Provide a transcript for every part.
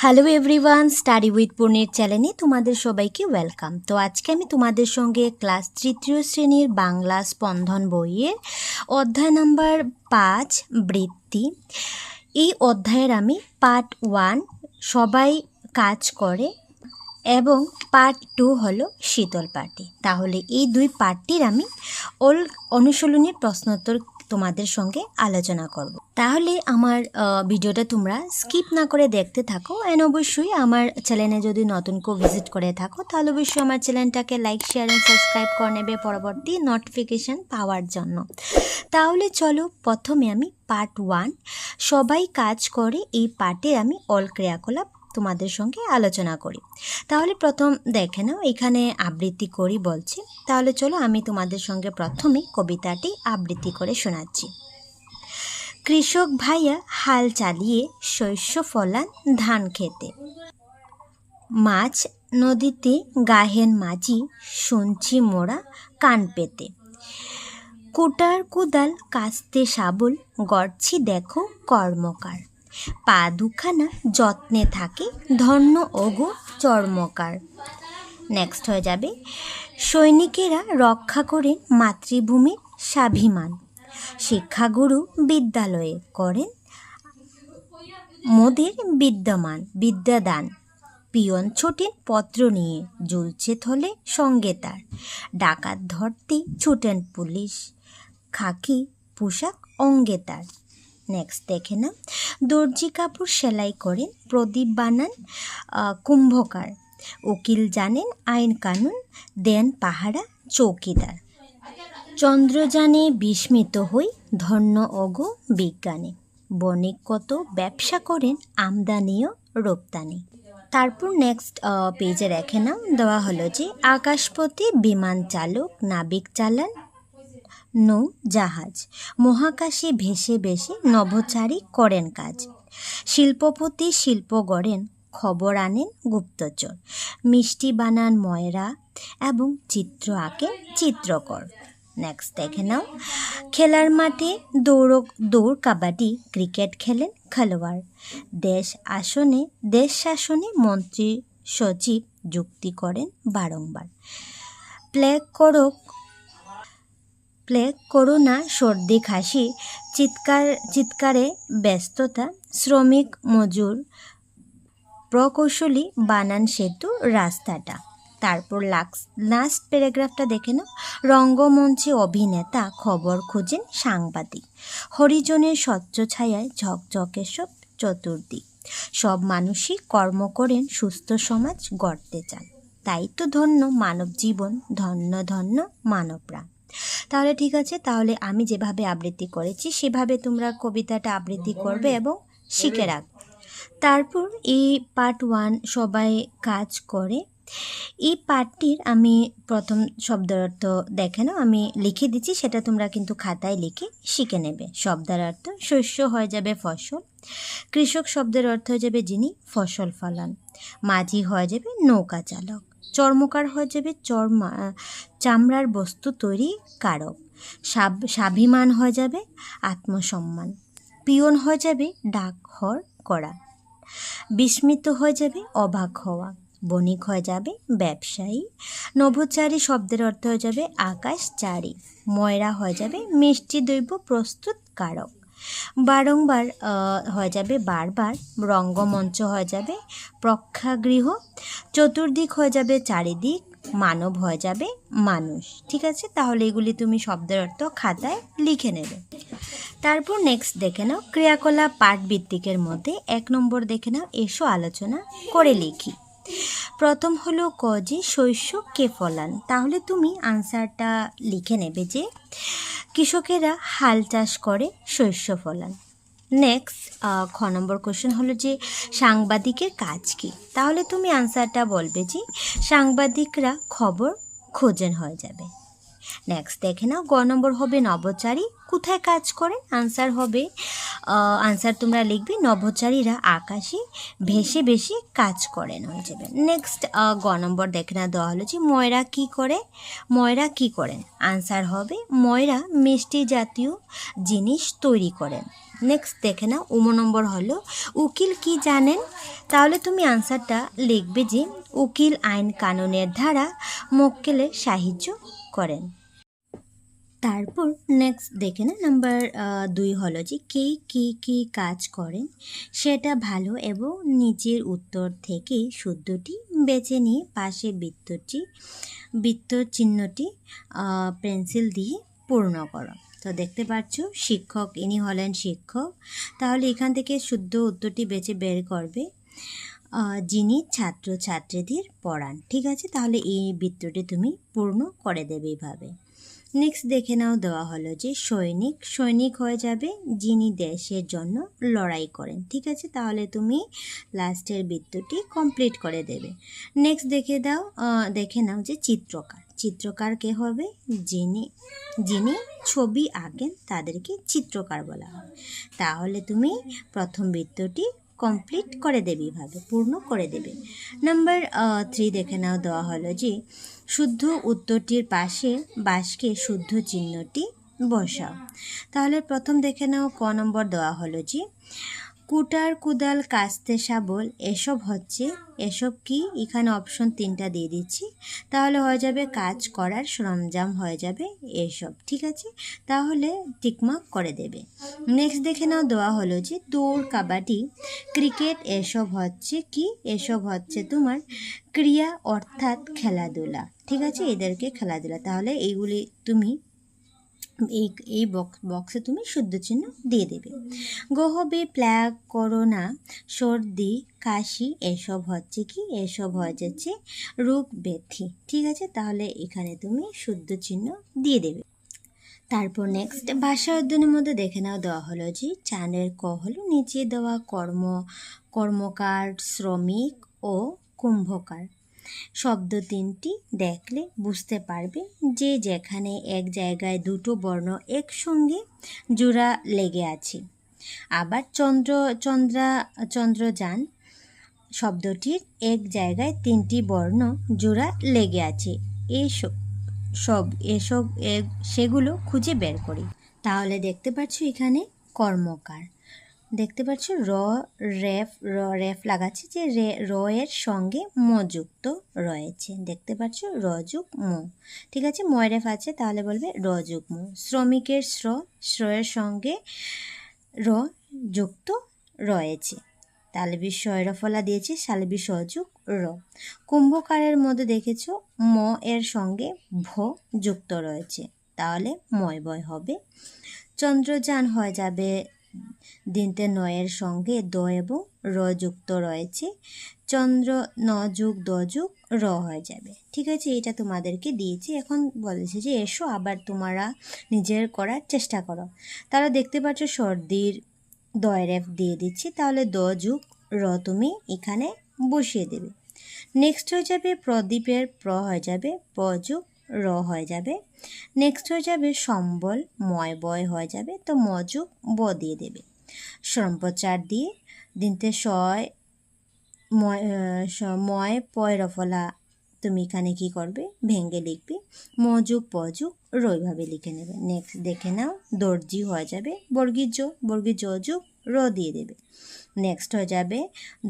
Hello everyone, study with পূর্ণির চ্যানেলে তোমাদের সবাইকে ওয়েলকাম। তো আজকে আমি তোমাদের সঙ্গে ক্লাস তৃতীয় শ্রেণীর বাংলা স্পন্দন বইয়ের অধ্যায় নাম্বার 5 বৃত্তি, এই অধ্যায়ের আমি পার্ট 1 সবাই কাজ করে এবং পার্ট 2 হলো শীতল পাটি। তাহলে এই দুই পার্টটির আমি অনুশীলনীর প্রশ্নোত্তর তোমাদের সঙ্গে আলোচনা করব। তাহলে আমার ভিডিওটা তোমরা স্কিপ না করে দেখতে থাকো। অ্যান্ড অবশ্যই আমার চ্যানেলে যদি নতুন কেউ ভিজিট করে থাকো তাহলে অবশ্যই আমার চ্যানেলটাকে লাইক, শেয়ার অ্যান্ড সাবস্ক্রাইব করে নেবে পরবর্তী নোটিফিকেশান পাওয়ার জন্য। তাহলে চলো, প্রথমে আমি পার্ট 1 সবাই কাজ করে এই পার্টের আমি অল ক্রিয়াকলাপ তোমাদের সঙ্গে আলোচনা করি। তাহলে প্রথম দেখে নাও, এখানে আবৃত্তি করি বলছি। তাহলে চলো আমি তোমাদের সঙ্গে প্রথমে কবিতাটি আবৃত্তি করে শোনাচ্ছি। কৃষক ভাইয়া হাল চালিয়ে শস্য ফলান ধান খেতে, মাছ নদীতে গাহেন মাঝি শুনছি মোরা কান পেতে, কুটার কুদাল কাস্তে শাবল গড়ছি দেখো কর্মকার, পা দুখানা যত্নে থাকে ধন্য ওগো চর্মকার। নেক্সট হয়ে যাবে, সৈনিকেরা রক্ষা করেন মাতৃভূমির স্বাভিমান, শিক্ষাগুরু বিদ্যালয়ে করেন মোদের বিদ্যাদান, পিয়ন ছোটেন পত্র নিয়ে ঝুলছে থলে সঙ্গে তার, ডাকাত ধরতে ছুটেন পুলিশ খাকি পোশাক অঙ্গে তার। নেক্সট দেখে না, দর্জি কাপড় সেলাই করেন প্রদীপ বানান কুম্ভকার, উকিল জানেন আইন কানুন দেন পাহারা চৌকিদার, চন্দ্রযানে বিস্মিত হই ধন্য অগো বিজ্ঞানী, বণিক কত ব্যবসা করেন আমদানি ও রপ্তানি। তারপর নেক্সট পেজে রেখে নাও, দেওয়া হলো যে আকাশপথে বিমান চালক নাবিক চালান নৌ জাহাজ, মহাকাশে ভেসে ভেসে নভোচারী করেন কাজ, শিল্পপতি শিল্প গড়েন খবর আনেন গুপ্তচর, মিষ্টি বানান ময়রা এবং চিত্র আঁকেন চিত্রকর। নেক্সট দেখে নাও, খেলার মাঠে দৌড় কাবাডি ক্রিকেট খেলেন খেলোয়াড়, দেশ শাসনে মন্ত্রী সচিব যুক্তি করেন বারংবার, প্লেগ করোনা সর্দি কাশি চিৎকারে ব্যস্ততা, শ্রমিক মজুর প্রকৌশলী বানান সেতু রাস্তাটা। তারপর লাস্ট প্যারাগ্রাফটা দেখে নাও, রঙ্গমঞ্চে অভিনেতা খবর খুঁজেন সাংবাদিক, হরিজনের স্বচ্ছ ছায়ায় ঝকঝকে সব চতুর্দিক, সব মানুষই কর্ম করেন সুস্থ সমাজ গড়তে চান, তাই তো ধন্য মানব জীবন ধন্য ধন্য মানবপ্রাণ। তাহলে ঠিক আছে, তাহলে আমি যেভাবে আবৃত্তি করেছি সেভাবে তোমরা কবিতাটা আবৃত্তি করবে এবং শিখে রাখবে। তারপর এই পার্ট 1 সবাই কাজ করে, এই পার্টটির আমি প্রথম শব্দের অর্থ দেখে নাও, আমি লিখে দিচ্ছি, সেটা তোমরা কিন্তু খাতায় লিখে শিখে নেবে। শব্দের অর্থ শস্য হয়ে যাবে ফসল, কৃষক শব্দের অর্থ হয়ে যাবে যিনি ফসল ফলান, মাঝি হয়ে যাবে নৌকা চালক, চর্মকার হয়ে যাবে চামড়ার বস্তু তৈরি কারক, স্বাভিমান হয়ে যাবে আত্মসম্মান, পিয়ন হয়ে যাবে ডাকঘর করা, বিস্মিত হয়ে যাবে অবাক হওয়া, বণিক হয়ে যাবে ব্যবসায়ী, নভোচারী শব্দের অর্থ হয়ে যাবে আকাশচারী, ময়রা হয়ে যাবে মিষ্টি দ্রব্য প্রস্তুতকারক, বারংবার হয়ে যাবে বারবার, রঙ্গমঞ্চ হয়ে যাবে প্রেক্ষাগৃহ, চতুর্দিক হয়ে যাবে চারিদিক, মানব হয়ে যাবে মানুষ। ঠিক আছে, তাহলে এগুলি তুমি শব্দের অর্থ খাতায় লিখে নেবে। তারপর নেক্সট দেখে নাও, ক্রিয়াকলাপ পাঠ ভিত্তিকের মধ্যে 1 নম্বর দেখে নাও, এসো আলোচনা করে লিখি। প্রথম হলো ক যে শস্য কে ফলান, তাহলে তুমি আনসারটা লিখে নেবে যে কৃষকেরা হাল চাষ করে শস্য ফলান। নেক্সট খ নম্বর কোশ্চেন হলো যে সাংবাদিকের কাজ কী, তাহলে তুমি আনসারটা বলবে যে সাংবাদিকরা খবর খোঁজেন হয়ে যাবে। নেক্সট দেখে নাও, গ নম্বর হবে নভোচারী কোথায় কাজ করেন, আনসার তোমরা লিখবে নভোচারীরা আকাশে ভেসে ভেসে কাজ করেন হয়ে যাবে। নেক্সট গ নম্বর দেখে না, দেওয়া হলো যে ময়রা কি করেন, আনসার হবে ময়রা মিষ্টি জাতীয় জিনিস তৈরি করেন। নেক্সট দেখে না, নম্বর হলো উকিল কি জানেন, তাহলে তুমি আনসারটা লিখবে যে উকিল আইন কানুনের ধারা মক্কেলের সাহায্য করেন। তারপর নেক্সট দেখে না নাম্বার 2 হলো যে কে কী কী কাজ করেন সেটা ভালো এবং নিচের উত্তর থেকে শুদ্ধটি বেছে নিয়ে পাশে বৃত্ত চিহ্নটি পেন্সিল দিয়ে পূর্ণ করো। তো দেখতে পাচ্ছ শিক্ষক, ইনি হলেন শিক্ষক। তাহলে এখান থেকে শুদ্ধ উত্তরটি বেছে বের করবে যিনি ছাত্রছাত্রীদের পড়ান। ঠিক আছে, তাহলে এই বৃত্তটি তুমি পূর্ণ করে দেবে এইভাবে। নেক্সট দেখে নাও, দেওয়া হলো যে সৈনিক হয়ে যাবে যিনি দেশের জন্য লড়াই করেন। ঠিক আছে, তাহলে তুমি লাস্টের বৃত্তটি কমপ্লিট করে দেবে। নেক্সট দেখে নাও যে চিত্রকার কে হবে? যিনি ছবি আঁকেন তাদেরকে চিত্রকার বলা হয়। তাহলে তুমি প্রথম বৃত্তটি কমপ্লিট করে দেবে, এইভাবে পূর্ণ করে দেবে। নাম্বার 3 দেখে নাও, দেওয়া হলো যে শুদ্ধ উত্তরটির পাশে বাসকে শুদ্ধ চিহ্নটি বসাও। তাহলে প্রথম দেখে নাও ক নম্বর দেওয়া হলো যে কুটার, কুদাল, কাস্তে, শাবল এসব কি? এখানে অপশন 3টা দিয়ে দিচ্ছি। তাহলে হয়ে যাবে কাজ করার সরঞ্জাম, হয়ে যাবে এসব। ঠিক আছে, তাহলে টিকমার্ক করে দেবে। নেক্সট দেখে নাও, দেওয়া হলো যে দৌড়, কাবাডি, ক্রিকেট এসব হচ্ছে কি? এসব হচ্ছে তোমার ক্রিয়া অর্থাৎ খেলাধুলা। ঠিক আছে, এদেরকে খেলাধুলা। তাহলে এইগুলি তুমি এই বক্সে তুমি শুদ্ধ চিহ্ন দিয়ে দেবে। গহবে, প্লাগ, করোনা, সর্দি, কাশি এসব হচ্ছে কি? এসব হয়ে যাচ্ছে রোগ ব্যাধি। ঠিক আছে, তাহলে এখানে তুমি শুদ্ধ চিহ্ন দিয়ে দেবে। তারপর নেক্সট ভাষা অধ্যয়নের মধ্যে দেখে নাও, দেওয়া হলো যে চানের ক হলো নিচে দেওয়া কর্মকার, শ্রমিক ও কুম্ভকার শব্দ 3টি দেখলে বুঝতে পারবে যে যেখানে এক জায়গায় দুটো বর্ণ একসঙ্গে জোড়া লেগে আছে। আবার চন্দ্রযান শব্দটির এক জায়গায় 3টি বর্ণ জোড়া লেগে আছে। সেগুলো খুঁজে বের করি। তাহলে দেখতে পাচ্ছ এখানে কর্মকার, দেখতে পাচ্ছ রেফ লাগাচ্ছে যে র এর সঙ্গে ম যুক্ত রয়েছে। দেখতে পাচ্ছ র যুগ ম। ঠিক আছে, ময়রেফ আছে, তাহলে বলবে র যুগ ম। শ্রমিকের শ্র এর সঙ্গে র যুক্ত রয়েছে। তালবি শয়রফলা দিয়েছে শালবি সযুগ র। কুম্ভকারের মধ্যে দেখেছ ম এর সঙ্গে ভ যুক্ত রয়েছে, তাহলে ময় বয় হবে। চন্দ্রযান হয়ে যাবে দিনতে নয়ের সঙ্গে দ এবং র যুক্ত রয়েছে। চন্দ্র ন যুগ দ যুগ র হয়ে যাবে। ঠিক আছে, এটা তোমাদেরকে দিয়েছি। এখন বলেছে যে এসো আবার তোমরা নিজের করার চেষ্টা করো। তারা দেখতে পাচ্ছ সর্দির দয়রেফ দিয়ে দিচ্ছি, তাহলে দ যুগ র তুমি এখানে বসিয়ে দেবে। নেক্সট হয়ে যাবে প্রদীপের প্র হয়ে যাবে প যুগ র হয়ে যাবে। নেক্সট হয়ে যাবে সম্বল, ময় বয় হয়ে যাবে, তো ম যুগ ব দিয়ে দেবে। সম্প্রচার দিয়ে দিনতে ময় পয় রফলা তুমি এখানে কি করবে? ভেঙ্গে লিখবে। ম যুগ প যুগ র এইভাবে লিখে নেবে। নেক্সট দেখে নাও দর্জি হয়ে যাবে বর্গীর জ যুগ র দিয়ে দেবে। নেক্সট হয়ে যাবে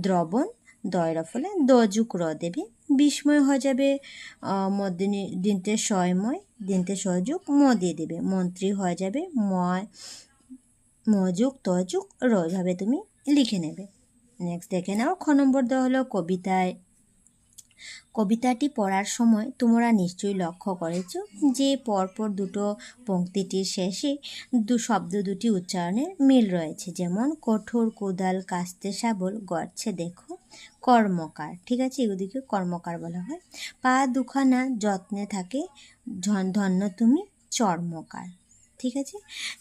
দ্রবণ, দয় রফলে দ যুগ র দেবে। বিস্ময় হয়ে যাবে দিনতে শয়ময়, দিনতে সযুগ ম দিয়ে দেবে। মন্ত্রী হয়ে যাবে ম যুগ ত যুগ র, এইভাবে তুমি লিখে নেবে। নেক্সট দেখে নাও খ নম্বর দেওয়া হলো কবিতাটি পড়ার সময় তোমরা নিশ্চয়ই লক্ষ্য করেছ যে পরপর দুটো পংক্তিটির শেষে শব্দ দুটি উচ্চারণের মিল রয়েছে, যেমন কঠোর, কোদাল, কাস্তে, শাবল, গড়ছে দেখো কর্মকার। ঠিক আছে, এগুলিকে কর্মকার বলা হয়। পা দুখানা যত্নে থাকে ধন্য তুমি চর্মকার। ঠিক আছে,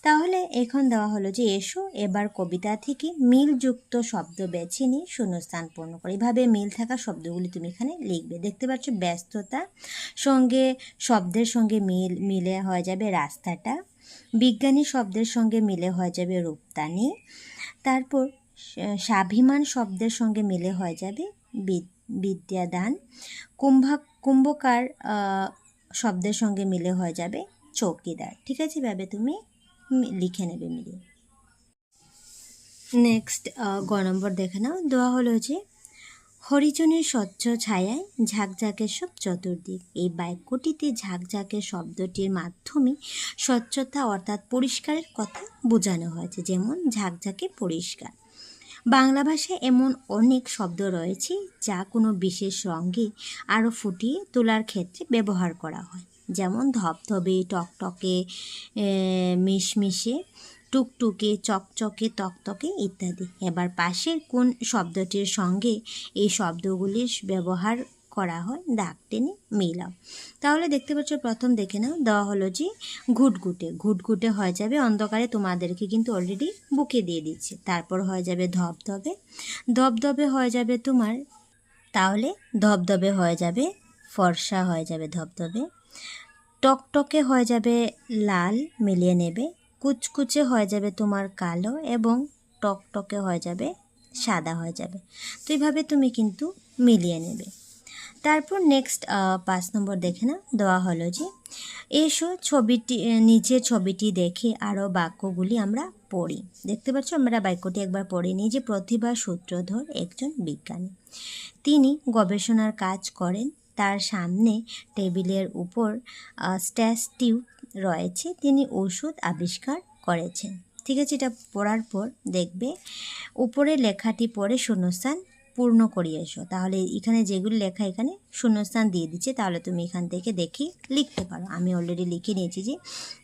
তাহলে এখন দেওয়া হলো যে এসো এবার কবিতা থেকে মিলযুক্ত শব্দ বেছে নিয়ে শূন্যস্থান পূর্ণ করো। এভাবে মিল থাকা শব্দগুলি তুমি এখানে লিখবে। দেখতে পাচ্ছ ব্যস্ততা শব্দের সঙ্গে মিলে হয়ে যাবে রাস্তাটা। বিজ্ঞানী শব্দের সঙ্গে মিলে হয়ে যাবে রূপতানি। তারপর স্বাভিমান শব্দের সঙ্গে মিলে হয়ে যাবে বিদ্যাদান। কুম্ভকার শব্দের সঙ্গে মিলে হয়ে যাবে চৌকিদার। ঠিক আছে, এভাবে তুমি লিখে নেবে মিলিয়ে। নেক্সট গ নম্বর দেখে নাও, দেওয়া হলো যে হরিজনের স্বচ্ছ ছায়ায় ঝাঁকঝাঁকে সব চতুর্দিক। এই বাক্যটিতে ঝাঁকঝাঁকে শব্দটির মাধ্যমে স্বচ্ছতা অর্থাৎ পরিষ্কারের কথা বোঝানো হয়েছে, যেমন ঝাঁকঝাঁকে পরিষ্কার। বাংলা ভাষায় এমন অনেক শব্দ রয়েছে যা কোনো বিশেষ রঙে আরও ফুটিয়ে তোলার ক্ষেত্রে ব্যবহার করা হয়, যেমন ধবধবে, টকটকে, মিশমিশে, টুকটুকে, চকচকে, তকতকে ইত্যাদি। এবার পাশের কোন শব্দটির সঙ্গে এই শব্দগুলির ব্যবহার করা হয় দাগ টেনে মিলাও। তাহলে দেখতে পাচ্ছ, প্রথম দেখে নাও, দেওয়া হলো যে ঘুটঘুটে। ঘুটঘুটে হয়ে যাবে, অন্ধকারে তোমাদেরকে কিন্তু অলরেডি বুকে দিয়ে দিচ্ছে। তারপর হয়ে যাবে ধবধবে। ধবধবে হয়ে যাবে তোমার, তাহলে ধবধবে হয়ে যাবে ফর্সা, হয়ে যাবে ধবধবে। টকটকে হয়ে যাবে লাল, মিলিয়ে নেবে। কুচকুচে হয়ে যাবে তোমার কালো, এবং টকটকে হয়ে যাবে সাদা হয়ে যাবে। তো এইভাবে তুমি কিন্তু মিলিয়ে নেবে। তারপর নেক্সট 5 নম্বর দেখে না, দেওয়া হলো যে এসো ছবিটি, নিচের ছবিটি দেখে আরও বাক্যগুলি আমরা পড়ি। দেখতে পাচ্ছ, আমরা বাক্যটি একবার পড়ে নিই যে প্রতিভা সূত্রধর একজন বিজ্ঞানী। তিনি গবেষণার কাজ করেন। তার সামনে টেবিলের উপর স্ট্যাস টিউব রয়েছে। তিনি ওষুধ আবিষ্কার করেছেন। ঠিক আছে, এটা পড়ার পর দেখবে উপরে লেখাটি পড়ে শূন্যস্থান পূর্ণ করিয়ে এসো। তাহলে এখানে যেগুলি লেখা, এখানে শূন্যস্থান দিয়ে দিচ্ছে, তাহলে তুমি এখান থেকে দেখি লিখতে পারো। আমি অলরেডি লিখে নিয়েছি যে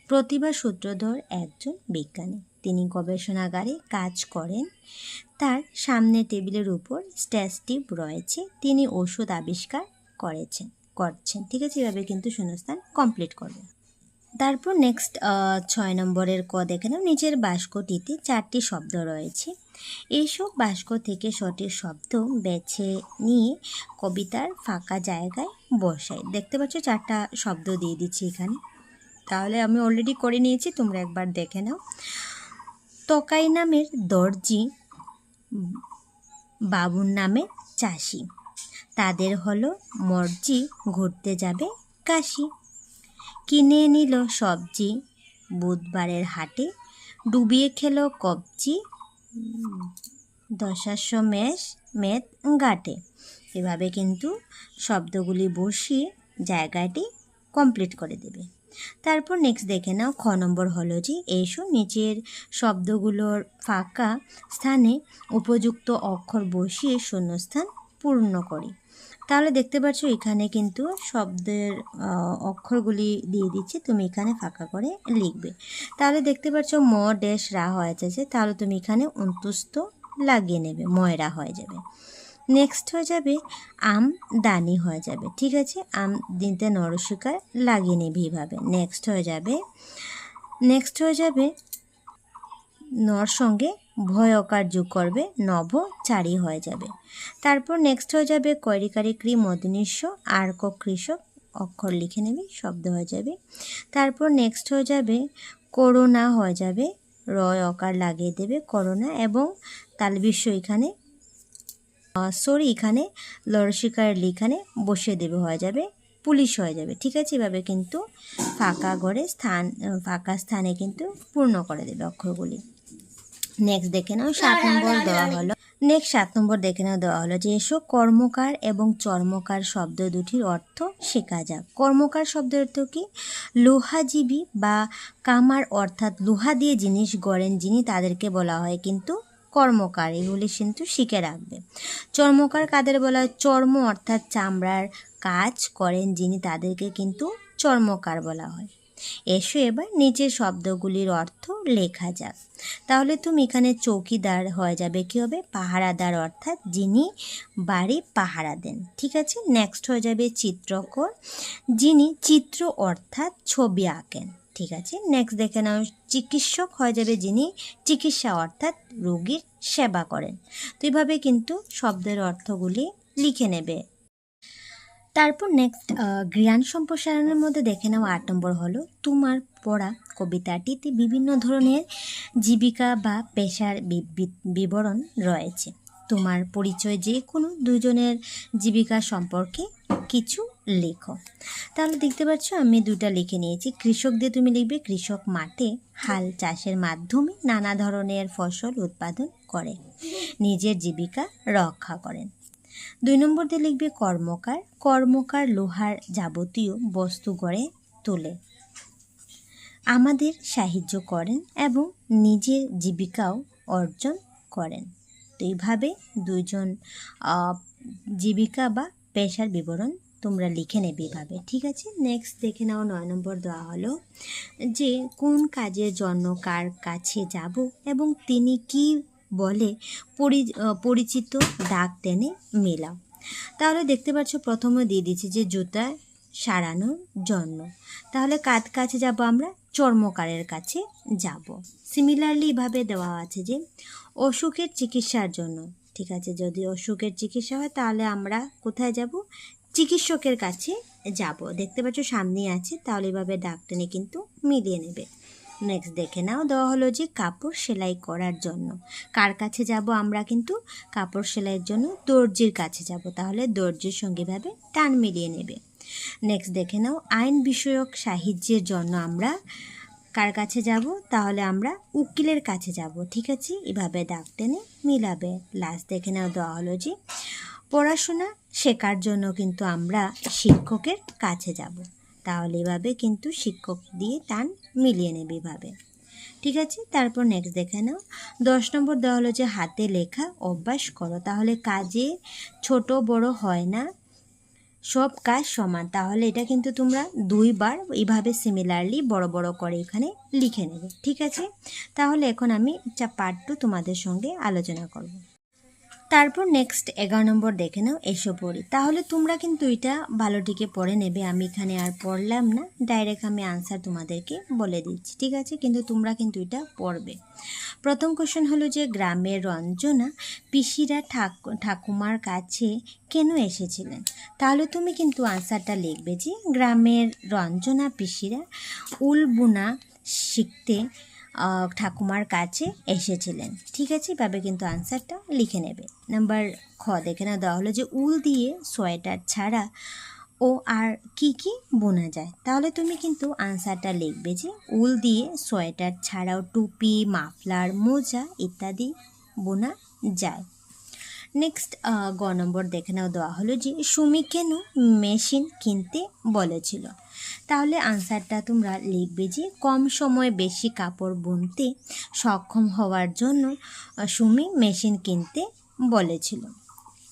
প্রতিভা সূত্রধর একজন বিজ্ঞানী, তিনি গবেষণাগারে কাজ করেন। তার সামনে টেবিলের উপর স্ট্যাস টিউব রয়েছে। তিনি ওষুধ আবিষ্কার করছেন। ঠিক আছে, এভাবে কিন্তু শূন্যস্থান কমপ্লিট করবে। তারপর নেক্সট 6 নম্বরের ক দেখে নাও, নিচের বাক্যটিতে 4টি শব্দ রয়েছে। এইসব বাক্য থেকে সঠিক শব্দ বেছে নিয়ে কবিতার ফাঁকা জায়গায় বসাই। দেখতে পাচ্ছ 4টা শব্দ দিয়ে দিচ্ছি এখানে, তাহলে আমি অলরেডি করে নিয়েছি, তোমরা একবার দেখে নাও। তকাই নামের দর্জি, বাবুর নামে চাষি, তাদের হলো মর্জি, ঘুরতে যাবে কাশি। কিনে নিল সবজি বুধবারের হাটে, ডুবিয়ে খেলো কবজি, দশাস্য মেদ গাটে। এভাবে কিন্তু শব্দগুলি বসিয়ে জায়গাটি কমপ্লিট করে দেবে। তারপর নেক্সট দেখে নাও, খ নম্বর হলো যে এসো নিচের শব্দগুলোর ফাঁকা স্থানে উপযুক্ত অক্ষর বসিয়ে শূন্যস্থান পূর্ণ করি। তাহলে দেখতে পাচ্ছ এখানে কিন্তু শব্দের অক্ষরগুলি দিয়ে দিচ্ছে, তুমি এখানে ফাঁকা করে লিখবে। তাহলে দেখতে পাচ্ছ ম ড্যাশ রা হয়েছে, তাহলে তুমি এখানে অন্তুস্থ লাগিয়ে নেবে, ময়রা হয়ে যাবে। নেক্সট হয়ে যাবে আমদানি হয়ে যাবে। ঠিক আছে, আম দিনতে নরসিকার লাগিয়ে নেবে এইভাবে। নেক্সট হয়ে যাবে নর সঙ্গে ভয়কার যোগ করবে, নভচারী হয়ে যাবে। তারপর নেক্সট হয়ে যাবে কৈরিকারি ক্রি মদনিস্য আর্ক কৃষক, অক্ষর লিখে নেবে, শব্দ হয়ে যাবে। তারপর নেক্সট হয়ে যাবে করোনা হয়ে যাবে, রয় অকার লাগিয়ে দেবে করোনা, এবং তালবিশ্ব এখানে এখানে লরসিকার এখানে বসিয়ে দেবে, হয়ে যাবে পুলিশ হয়ে যাবে। ঠিক আছে, এভাবে কিন্তু ফাঁকা স্থানে কিন্তু পূর্ণ করে দেবে অক্ষরগুলি। নেক্সট দেখে নাও 7 নম্বর দেওয়া হলো যে এসব কর্মকার এবং চর্মকার শব্দ দুটির অর্থ শেখা যাক। কর্মকার শব্দের অর্থ কি? লোহাজীবী বা কামার, অর্থাৎ লোহা দিয়ে জিনিস গড়েন যিনি, তাদেরকে বলা হয় কিন্তু কর্মকার। এগুলি কিন্তু শিখে রাখবে। চর্মকার কাদের বলা হয়? চর্ম অর্থাৎ চামড়ার কাজ করেন যিনি, তাদেরকে কিন্তু চর্মকার বলা হয়। এসো এবার নিচের শব্দগুলির অর্থ লেখা যাক। তাহলে তুমি এখানে চৌকিদার হয়ে যাবে, কী হবে? পাহারাদার, অর্থাৎ যিনি বাড়ি পাহারা দেন। ঠিক আছে, নেক্সট হয়ে যাবে চিত্রকর, যিনি চিত্র অর্থাৎ ছবি আঁকেন। ঠিক আছে, নেক্সট দেখে নাও চিকিৎসক হয়ে যাবে, যিনি চিকিৎসা অর্থাৎ রোগীর সেবা করেন। তো এইভাবে কিন্তু শব্দের অর্থগুলি লিখে নেবে। তারপর নেক্সট জ্ঞান সম্প্রসারণের মধ্যে দেখে নাও 8 নম্বর হলো তোমার পড়া কবিতাটিতে বিভিন্ন ধরনের জীবিকা বা পেশার বিবরণ রয়েছে। তোমার পরিচয় যে কোনো দুজনের জীবিকা সম্পর্কে কিছু লেখো। তাহলে দেখতে পাচ্ছ আমি 2টা লিখে নিয়েছি। কৃষক দিয়ে তুমি লিখবে কৃষক মাঠে হাল চাষের মাধ্যমে নানা ধরনের ফসল উৎপাদন করে নিজের জীবিকা রক্ষা করেন। 2 নম্বর দিয়ে লিখবে কর্মকার। কর্মকার লোহার যাবতীয় বস্তু গড়ে তোলে, আমাদের সাহায্য করেন এবং নিজের জীবিকাও অর্জন করেন। তো এইভাবে দুইজন জীবিকা বা পেশার বিবরণ তোমরা লিখে নেবে এভাবে, ঠিক আছে। নেক্সট দেখে নাও 9 নম্বর দেওয়া হলো যে কোন কাজের জন্য কার কাছে যাব এবং তিনি কি বলে পরিচিত দাগ টেনে মেলাও। তাহলে দেখতে পাচ্ছ প্রথমে দিয়ে দিচ্ছি যে জুতা সারানোর জন্য, তাহলে কার কাছে যাব আমরা? চর্মকারের কাছে যাব। সিমিলারলি এভাবে দেওয়া আছে যে অসুখের চিকিৎসার জন্য, ঠিক আছে, যদি অসুখের চিকিৎসা হয় তাহলে আমরা কোথায় যাব? চিকিৎসকের কাছে যাব। দেখতে পাচ্ছ সামনেই আছে, তাহলে এভাবে দাগ টেনে কিন্তু মিলিয়ে নেবে। নেক্সট দেখে নাও দেওয়া হলো যে কাপড় সেলাই করার জন্য কার কাছে যাব আমরা? কিন্তু কাপড় সেলাইয়ের জন্য দর্জির কাছে যাব, তাহলে দর্জির সঙ্গে ভাবে টান মিলিয়ে নেবে। নেক্সট দেখে নাও আইন বিষয়ক সাহায্যের জন্য আমরা কার কাছে যাব? তাহলে আমরা উকিলের কাছে যাব, ঠিক আছে, এভাবে দাগ টেনে মিলাবে। লাস্ট দেখে নাও দেওয়া হলো যে পড়াশোনা শেখার জন্য কিন্তু আমরা শিক্ষকের কাছে যাব, তাহলে এভাবে কিন্তু শিক্ষক দিয়ে টান মিলিয়ে নেবে এভাবে, ঠিক আছে। তারপর নেক্সট দেখে নাও 10 নম্বর দেওয়া হলো যে হাতে লেখা অভ্যাস করো, তাহলে কাজে ছোট বড় হয় না, সব কাজ সমান, তাহলে এটা কিন্তু তোমরা 2 বার এইভাবে সিমিলারলি বড় বড় করে এখানে লিখে নেবে, ঠিক আছে। তাহলে এখন আমি পার্ট 2 তোমাদের সঙ্গে আলোচনা করব। তারপর নেক্সট 11 নম্বর দেখে নাও এসো পড়ি, তাহলে তোমরা কিন্তু এটা ভালোটিকে পড়ে নেবে, আমি এখানে আর পড়লাম না, ডাইরেক্ট আমি আনসার তোমাদেরকে বলে দিচ্ছি, ঠিক আছে, কিন্তু তোমরা কিন্তু এটা পড়বে। প্রথম কোশ্চেন হলো যে গ্রামের রঞ্জনা পিসিরা ঠাকুমার কাছে কেন এসেছিলেন? তাহলে তুমি কিন্তু আনসারটা লিখবে যে গ্রামের রঞ্জনা পিসিরা উল বোনা শিখতে ঠাকুমার কাছে এসেছিলেন, ঠিক আছে, এভাবে কিন্তু আনসারটা লিখে নেবে। নাম্বার খ দেখে না দেওয়া হলো যে উল দিয়ে সোয়েটার ছাড়া ও আর কি কি বোনা যায়, তাহলে তুমি কিন্তু আনসারটা লিখবে যে উল দিয়ে সোয়েটার ছাড়াও টুপি, মাফলার, মোজা ইত্যাদি বোনা যায়। নেক্সট গ নম্বর দেখে নাও দেওয়া হলো যে সুমি কেন মেশিন কিনতে বলেছিল, তাহলে আনসারটা তোমরা লিখবে যে কম সময়ে বেশি কাপড় বুনতে সক্ষম হওয়ার জন্য সুমি মেশিন কিনতে বলেছিল।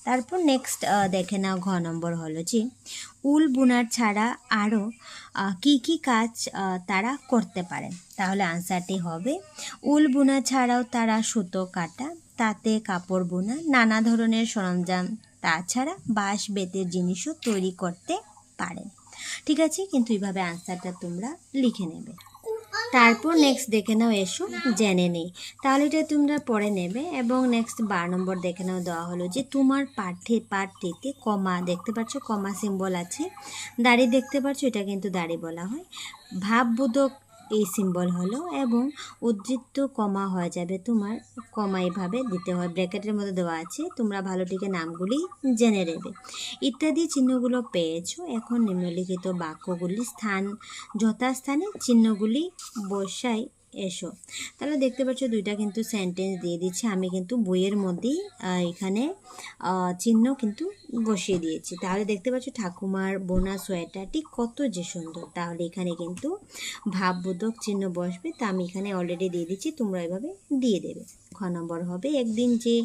তারপর নেক্সট দেখে নাও ঘ নম্বর হলো যে উল বুনার ছাড়া আরও কি কি কাজ তারা করতে পারেন, তাহলে আনসারটি হবে উল বুনা ছাড়াও তারা সুতো কাটা, তাতে কাপড় বোনা, নানা ধরনের সরঞ্জাম, তাছাড়া বাঁশ বেতের জিনিসও তৈরি করতে পারেন, ঠিক আছে, কিন্তু এইভাবে আনসারটা তোমরা লিখে নেবে। তারপর নেক্সট দেখে নাও এসো জেনে নেই, তাহলে এটা তোমরা পড়ে নেবে। এবং নেক্সট 12 নম্বর দেখে নাও দেওয়া হলো যে তোমার পাঠটিতে কমা দেখতে পাচ্ছ, কমা সিম্বল আছে, দাড়ি দেখতে পাচ্ছ, এটা কিন্তু দাড়ি বলা হয়, ভাববোধক এই সিম্বল হলো, এবং উদ্ধৃত কমা হয়ে যাবে তোমার, কমা এইভাবে দিতে হয়, ব্র্যাকেটের মধ্যে দেওয়া আছে, তোমরা ভালোটিকে নামগুলি জেনে নেবে। ইত্যাদি চিহ্নগুলো পেয়েছো, এখন নিম্নলিখিত বাক্যগুলি যথাস্থানে চিহ্নগুলি বসাই এসো। তাহলে দেখতে পাচ্ছ দুইটা কিন্তু সেন্টেন্স দিয়ে দিচ্ছে, আমি কিন্তু বইয়ের মধ্যেই এখানে চিহ্ন কিন্তু বসিয়ে দিয়েছি। তাহলে দেখতে পাচ্ছ ঠাকুমার বোনা সোয়েটারটি কত যে সুন্দর, তাহলে এখানে কিন্তু ভাববোধক চিহ্ন বসবে, তা আমি এখানে অলরেডি দিয়ে দিচ্ছি, তোমরা এভাবে দিয়ে দেবে। খ নম্বর হবে একদিন যে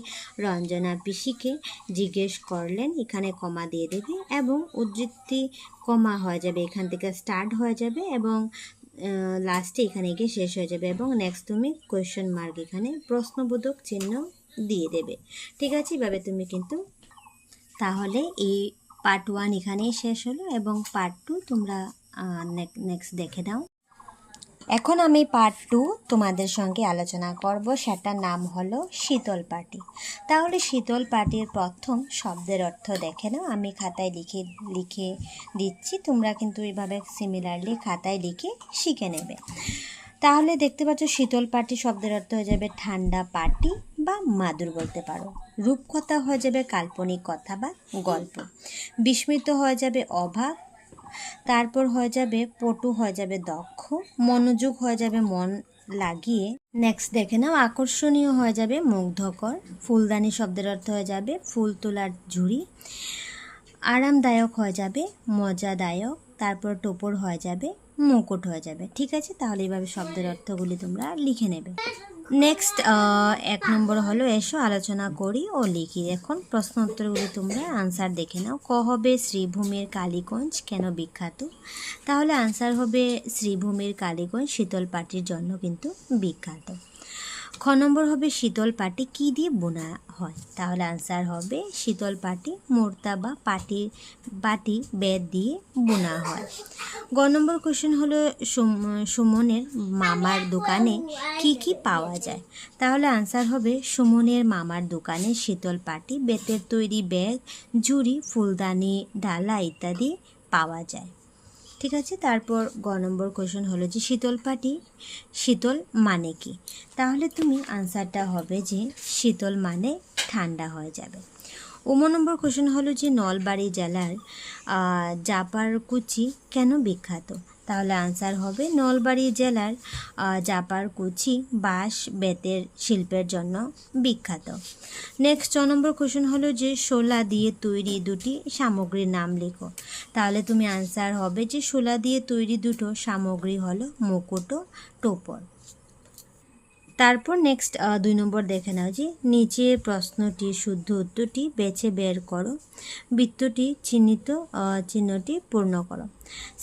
রঞ্জনা পিসিকে জিজ্ঞেস করলেন, এখানে কমা দিয়ে দেবে এবং উদ্ধৃতি কমা হয়ে যাবে, এখান থেকে স্টার্ট হয়ে যাবে এবং লাস্টে এখানে গিয়ে শেষ হয়ে যাবে, এবং নেক্সট তুমি কোয়েশ্চেন মার্ক এখানে প্রশ্নবোধক চিহ্ন দিয়ে দেবে, ঠিক আছে, এভাবে তুমি কিন্তু, তাহলে এই পার্ট 1 এখানেই শেষ হলো এবং পার্ট 2 তোমরা নেক্সট দেখে নাও। এখন আমি পার্ট 2 তোমাদের সঙ্গে আলোচনা করব, সেটার নাম হলো শীতল পাটি। তাহলে শীতল পাটির প্রথম শব্দের অর্থ দেখে নাও, আমি খাতায় লিখে দিচ্ছি, তোমরা কিন্তু এইভাবে সিমিলারলি খাতায় লিখে শিখে নেবে। তাহলে দেখতে পাচ্ছ শীতল পাটি শব্দের অর্থ হয়ে যাবে ঠান্ডা পাটি বা মাদুর বলতে পারো, রূপকথা হয়ে যাবে কাল্পনিক কথা বা গল্প, বিস্মিত হয়ে যাবে অভাব, তারপর হয়ে যাবে পটু হয়ে যাবে দক্ষ, মনোযোগ হয়ে যাবে মন লাগিয়ে নেক্সট দেখে নাও আকর্ষণীয় হয়ে যাবে মুগ্ধকর, ফুলদানি শব্দের অর্থ হয়ে যাবে ফুল তোলার ঝুড়ি, আরামদায়ক হয়ে যাবে মজাদায়ক, তারপর টোপর হয়ে যাবে মুকুট হয়ে যাবে। ঠিক আছে, তাহলে এইভাবে শব্দের অর্থগুলি তোমরা লিখে নেবে। নেক্সট 1 নম্বর হলো এসো আলোচনা করি ও লিখি। এখন প্রশ্ন উত্তরগুলি তোমরা আনসার দেখে নাও। ক হবে শ্রীভূমির কালীগঞ্জ কেন বিখ্যাত? তাহলে আনসার হবে শ্রীভূমির কালীগঞ্জ শীতল পাটির জন্য কিন্তু বিখ্যাত। খ নম্বর হবে শীতল পাটি কী দিয়ে বোনা হয়? তাহলে আনসার হবে শীতল পাটি মোর্তা বা বাটি বেত দিয়ে বোনা হয়। গ নম্বর কোশ্চেন হলো সুমনের মামার দোকানে কি কি পাওয়া যায়? তাহলে আনসার হবে সুমনের মামার দোকানে শীতল পাটি, বেতের তৈরি ব্যাগ, ঝুড়ি, ফুলদানি, ডালা ইত্যাদি পাওয়া যায়। ঠিক আছে, তারপর গ নম্বর কোশ্চেন হলো যে শীতল পাটি শীতল মানে কি? তাহলে তুমি আনসারটা হবে যে শীতল মানে ঠান্ডা হয়ে যাবে। নম্বর কোশ্চেন হলো যে নলবাড়ি জেলার জাপারকুচি কেন বিখ্যাত? তাহলে আনসার হবে নলবাড়ি জেলার জাপারকুচি বাঁশ বেতের শিল্পের জন্য বিখ্যাত। নেক্সট 6 নম্বর কোশ্চেন হলো যে শোলা দিয়ে তৈরি দুটি সামগ্রীর নাম লেখো। তাহলে তুমি আনসার হবে যে শোলা দিয়ে তৈরি দুটো সামগ্রী হলো মুকুট ও টোপর। তারপর নেক্সট 2 নম্বর দেখে নাও যে নিচের প্রশ্নটি শুদ্ধ উত্তরটি বেছে বের করো, বৃত্তটি চিহ্নটি পূর্ণ করো।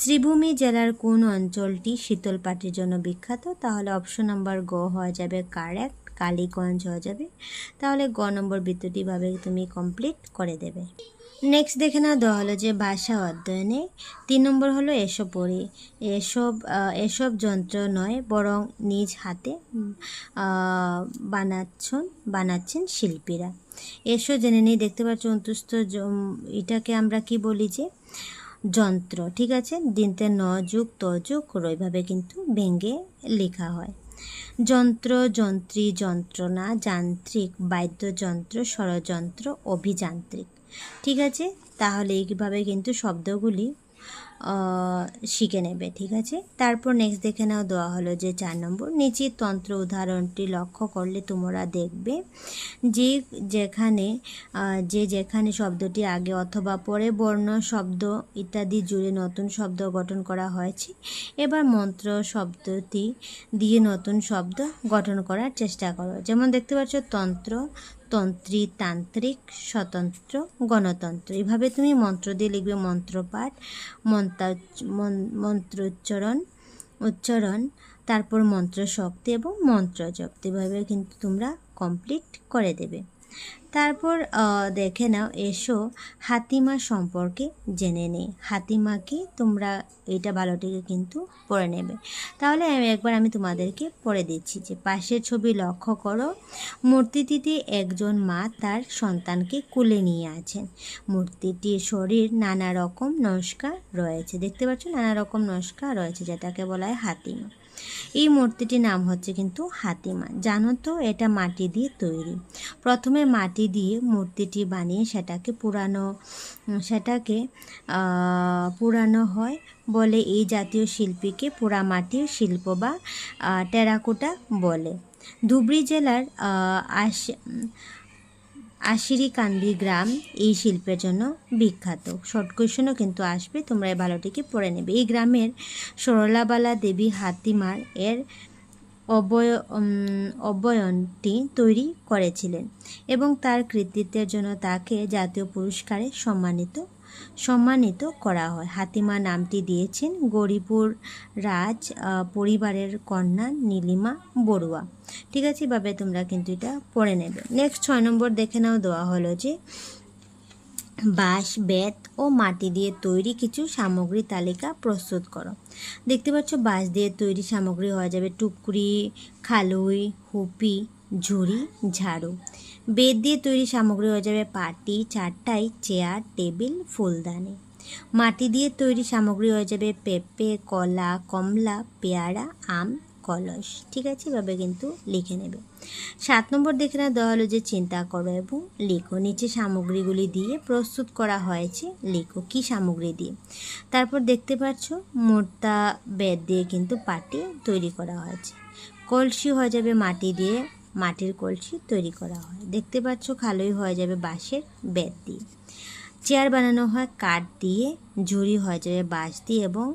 শ্রীভূমি জেলার কোন অঞ্চলটি শীতল পাটির জন্য বিখ্যাত? তাহলে অপশন নাম্বার গ হয়ে যাবে কারেক্ট, কালীগঞ্জ হয়ে যাবে। তাহলে গ নম্বর বৃত্তটি ভাবে তুমি কমপ্লিট করে দেবে। নেক্সট দেখে না দেওয়া হলো যে ভাষা অধ্যয়নে 3 নম্বর হলো এসব পড়ি। এসব যন্ত্র নয় বরং নিজ হাতে বানাচ্ছেন শিল্পীরা। এসো জেনে নিই। দেখতে পাচ্ছ অন্তস্থ এটাকে আমরা কি বলি যে যন্ত্র। ঠিক আছে, দিনতে ন যুগ ত যুগ ওইভাবে কিন্তু ভেঙে লেখা হয়। যন্ত্র, যন্ত্রী, যন্ত্রণা, যান্ত্রিক, বাদ্যযন্ত্র, ষড়যন্ত্র, অভিযান্ত্রিক। ঠিক আছে, তাহলে এইভাবে কিন্তু শব্দগুলি শিখে নেবে। ঠিক আছে, তারপর নেক্সট দেখে নাও দেওয়া হলো যে 4 নম্বর নিচের তন্ত্র উদাহরণটি লক্ষ্য করলে তোমরা দেখবে যেখানে শব্দটি আগে অথবা পরে বর্ণ শব্দ ইত্যাদি জুড়ে নতুন শব্দ গঠন করা হয়েছে। এবার মন্ত্র শব্দটি দিয়ে নতুন শব্দ গঠন করার চেষ্টা করো। যেমন দেখতে পাচ্ছ তন্ত্র, তন্ত্রী, তান্ত্রিক, স্বতন্ত্র, গণতন্ত্র। এভাবে তুমি মন্ত্র দিয়ে লিখবে মন্ত্রপাঠ, উচ্চারণ, তারপর মন্ত্র শক্তি এবং মন্ত্রজপ। এভাবে কিন্তু তোমরা কমপ্লিট করে দেবে। তারপর দেখে নাও এসো হাতিমা সম্পর্কে জেনে নেই। হাতিমা কি তোমরা এটা ভালোটিকে কিন্তু পড়ে নেবে। তাহলে একবার আমি তোমাদেরকে পড়ে দিচ্ছি যে পাশের ছবি লক্ষ্য করো। মূর্তিটিতে একজন মা তার সন্তানকে কোলে নিয়ে আছেন। মূর্তিটির শরীর নানা রকম নস্কা রয়েছে। দেখতে পাচ্ছ নানা রকম নস্কা রয়েছে, যেটাকে বলা হয় হাতিমা। এই মূর্তিটির নাম হচ্ছে কিন্তু হাতিমা। জানো তো এটা মাটি দিয়ে তৈরি। প্রথমে মাটি দিয়ে মূর্তিটি বানিয়ে সেটাকে পুরানো হয় বলে এই জাতীয় শিল্পীকে পোড়ামাটির শিল্প বা টেরাকোটা বলে। ধুবড়ী জেলার আশিরিকান্দি গ্রাম এই শিল্পের জন্য বিখ্যাত। শর্ট কোয়েশনও কিন্তু আসবে, তোমরা এই ভালোটিকে পড়ে নেবে। এই গ্রামের সরলাবালা দেবী হাতিমার এর অবয়নটি তৈরি করেছিলেন এবং তার কৃতিত্বের জন্য তাকে জাতীয় পুরস্কারে সম্মানিত করা হয়। হাতিমা নামটি দিয়েছেন গৌরীপুর রাজ পরিবারের কন্যা নীলিমা বড়ুয়া। ঠিক আছে, এভাবে তোমরা কিন্তু এটা পড়ে নেবে। নেক্সট 6 নম্বর দেখে নাও দেওয়া হলো যে বাঁশ, বেত ও মাটি দিয়ে তৈরি কিছু সামগ্রীর তালিকা প্রস্তুত করো। দেখতে পাচ্ছ বাঁশ দিয়ে তৈরি সামগ্রী হয়ে যাবে টুকরি, খালুই, হুপি, ঝুড়ি, ঝাড়ু। বেত দিয়ে তৈরি সামগ্রী হয়ে যাবে পাটি, চাটাই, চেয়ার, টেবিল, ফুলদানি। মাটি দিয়ে তৈরি সামগ্রী হয়ে যাবে পেঁপে, কলা, কমলা, পেয়ারা, আম, কলস। ঠিক আছে, এভাবে কিন্তু লিখে নেবে। 7 নম্বর দেখে না দেওয়া হলো যে চিন্তা করো এবং লেখো। নিচে সামগ্রীগুলি দিয়ে প্রস্তুত করা হয়েছে, লেখো কি সামগ্রী দিয়ে। তারপর দেখতে পাচ্ছ মোর্তা বেত দিয়ে কিন্তু পাটি তৈরি করা হয়েছে। কলসি হয়ে যাবে মাটি দিয়ে, মাটির কলসি তৈরি করা হয়। দেখতে পাচ্ছ খালই হয়ে যাবে বাঁশের বেত দিয়ে। চেয়ার বানানো হয় কাঠ দিয়ে, ঝুড়ি হয়ে যাবে বাঁশ দিয়ে, এবং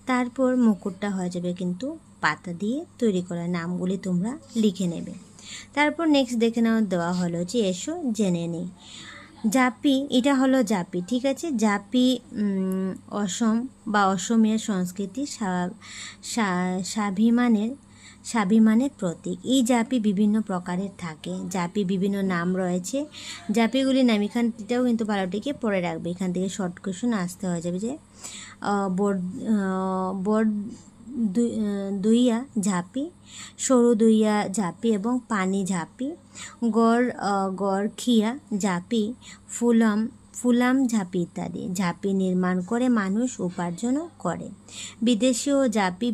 তারপর মুকুটটা হয়ে যাবে কিন্তু পাতা দিয়ে তৈরি করা। নামগুলি তোমরা লিখে নেবে। তারপর নেক্সট দেখে নেওয়া দেওয়া হলো যে এসো জেনে নিই। জাপি, এটা হলো জাপি, ঠিক আছে। জাপি অসম বা অসমীয়া সংস্কৃতি স্বাভিমানের প্রতীক। এই জাপি বিভিন্ন প্রকারের থাকে। জাপি বিভিন্ন নাম রয়েছে। জাপিগুলির নাম এখানটাও কিন্তু ভালোটিকে পড়ে রাখবে। এখান থেকে শর্ট কোয়েশন আসতে হয়ে যাবে যে বোর্ড দুইয়া ঝাঁপি, সরু দুইয়া ঝাঁপি এবং পানি ঝাঁপি, গড়খিয়া ঝাঁপি, ফুলাম ঝাঁপি ইত্যাদি। ঝাঁপি নির্মাণ করে মানুষ উপার্জনও করে। বিদেশীয় ঝাঁপি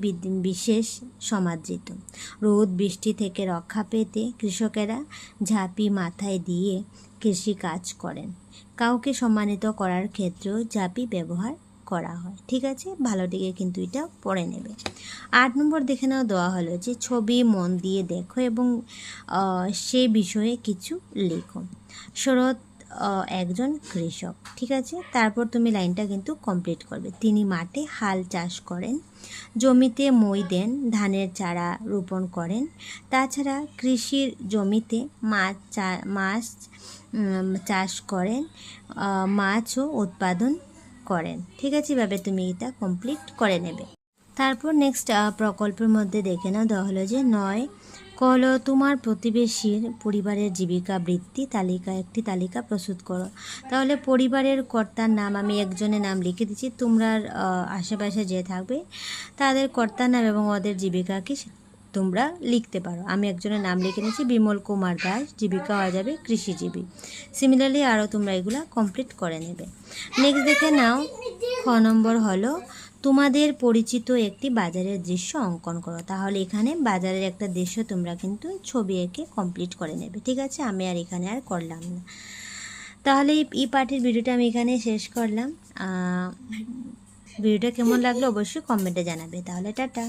বিশেষ সমাদৃত। রোদ বৃষ্টি থেকে রক্ষা পেতে কৃষকেরা ঝাঁপি মাথায় দিয়ে কৃষিকাজ করেন। কাউকে সম্মানিত করার ক্ষেত্রেও ঝাঁপি ব্যবহার করা হয়, ঠিক আছে। ভালোটিকে কিন্তু এটা পড়ে নেবে। 8 নম্বর দেখে নাও দেওয়া হলো যে ছবি মন দিয়ে দেখো এবং সে বিষয়ে কিছু লেখো। শরৎ একজন কৃষক, ঠিক আছে। তারপর তুমি লাইনটা কিন্তু কমপ্লিট করবে। তিনি মাঠে হাল চাষ করেন, জমিতে মই দেন, ধানের চারা রোপণ করেন। তাছাড়া কৃষির জমিতে মাছ চাষ করেন, মাছও উৎপাদন করেন, ঠিক আছে। এভাবে তুমি এটা কমপ্লিট করে নেবে। তারপর নেক্সট প্রকল্পের মধ্যে দেখে নাও দেওয়া হলো যে 9 হলো তোমার প্রতিবেশীর পরিবারের জীবিকা বৃত্তি তালিকা, একটি তালিকা প্রস্তুত করো। তাহলে পরিবারের কর্তার নাম, আমি একজনের নাম লিখে দিচ্ছি, তোমরা আশেপাশে যে থাকবে তাদের কর্তার নাম এবং ওদের জীবিকাকে তোমরা লিখতে পারো। আমি একজনের নাম লিখে নিচ্ছি, বিমল কুমার দাস, জীবিকা হয়ে যাবে কৃষিজীবী। সিমিলারলি আরও তোমরা এগুলা কমপ্লিট করে নেবে। নেক্সট দেখে নাও খ নম্বর হলো তোমাদের পরিচিত একটি বাজারের দৃশ্য অঙ্কন করো। তাহলে এখানে বাজারের একটা দৃশ্য তোমরা কিন্তু ছবি এঁকে কমপ্লিট করে নেবে, ঠিক আছে। আমি আর এখানে আর করলাম না। তাহলে এই পার্টের ভিডিওটা আমি এখানে শেষ করলাম। ভিডিওটা কেমন লাগলো অবশ্যই কমেন্টে জানাবে। তাহলে টাটা।